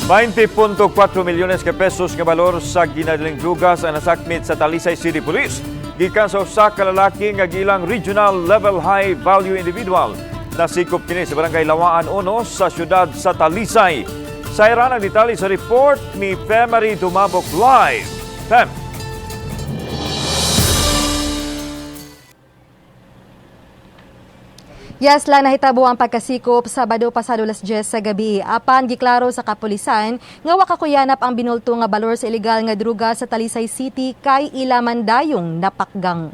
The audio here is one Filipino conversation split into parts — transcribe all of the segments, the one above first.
20.4 milyones ka pesos nga balor sa ginadling drugas ang nasakmit sa Talisay City Police. Gikan sa usa ka lalaki nga gilang regional level high value individual. Nasikop kini sa barangay Lawaan 1 sa syudad sa Talisay. Sa iran ang detalye sa report ni Femari Dumabok Live. Fem. Yes, la nahitabo ang pagkasikop Sabado pasado 10:00 sa gabi. Apan giklaro sa kapulisan nga wa kakuyanap ang binulto nga balor sa ilegal nga druga sa Talisay City kay ilaman dayong napakgang.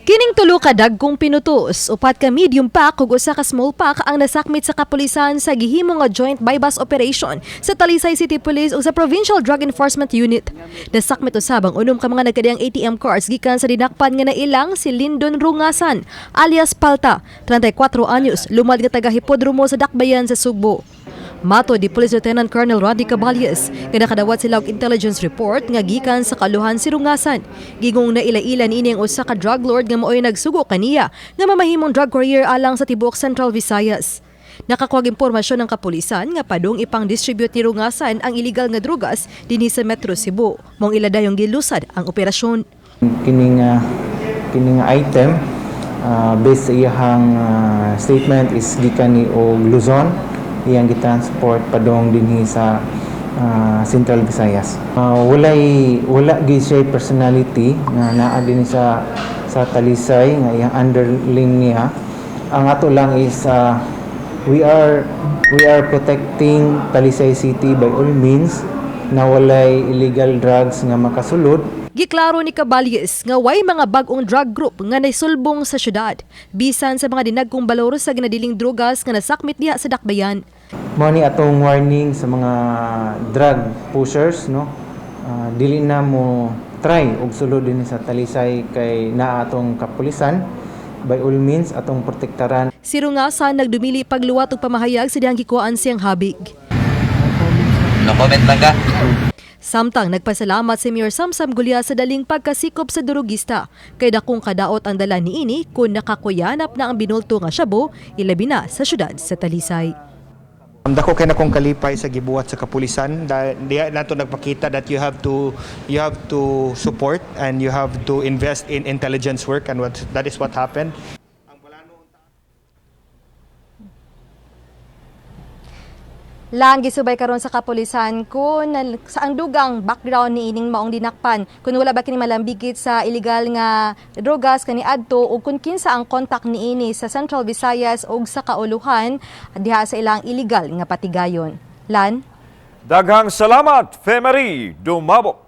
Kining tulo ka dagkong pinutos, upat ka medium pack ug usa ka small pack ang nasakmit sa kapulisan sa gihimo nga joint bypass operation sa Talisay City Police ug sa Provincial Drug Enforcement Unit. Nasakmit usab ang unom ka mga nagkadiyang ATM cards gikan sa dinakpan nga nailang si Lindon Rungasan alias Palta, 34 anyos, lumad nga taga Hipodromo sa Dakbayan sa Sugbo. Mato di Police Lieutenant Colonel Roddy Caballes nga nakadawat sila og intelligence report nga gikan sa kaluhan si Rungasan. Gingong na ila-ilan ini ang usa ka drug lord nga maoy nagsugo kaniya nga mamahimong drug courier alang sa tibuok Central Visayas. Nakakuha impormasyon ng kapulisan nga padung ipang-distribute ni Rungasan ang illegal nga drugas dinhi sa Metro Cebu. Mong ila dayong gilusad ang operasyon. Kining item based sa iyang statement is gikan ni og Luzon. Iyang gitransport padong dinhi sa Central Visayas. Wala gi siya personality nga naa din sa Talisay nga iyang underling niya. Ang ato lang is we are protecting Talisay City by all means na walay illegal drugs nga makasulod. Giklaro ni Caballes nga way mga bag-ong drug group nga naisulbong sa syudad bisan sa mga dinagkong balor sa ginadiling drugas nga nasakmit diha sa Dakbayan. Mao ni atong warning sa mga drug pushers, no? Dili na mo try og sulod din sa Talisay kay naa atong kapulisan. By all means atong protektaran. Si Rungasan nagdumili pagluwat og pamahayag sa dihang gikuan siyang habig. No comment lang ka. Samtang nagpasalamat si Mayor Samsam Gulya sa daling pagkasikop sa durugista kay dakong kadaot ang dala niini kung nakakuyanap na ang binulto nga shabu ilabi na sa syudad sa Talisay. Dako kay nakong kalipay sa gibuhat sa kapulisan diya nato nagpakita that you have to support and you have to invest in intelligence work, and that is what happened. Lang gisubay karon sa kapulisan kung sa ang dugang background ni ining maong dinakpan kung wala ba kini malambigit sa illegal nga drogas kani adto ug kun kinsa ang kontak niini sa Central Visayas ug sa kauluhan diha sa ilang illegal nga patigayon. Lan, Daghang salamat, Femari Dumabok.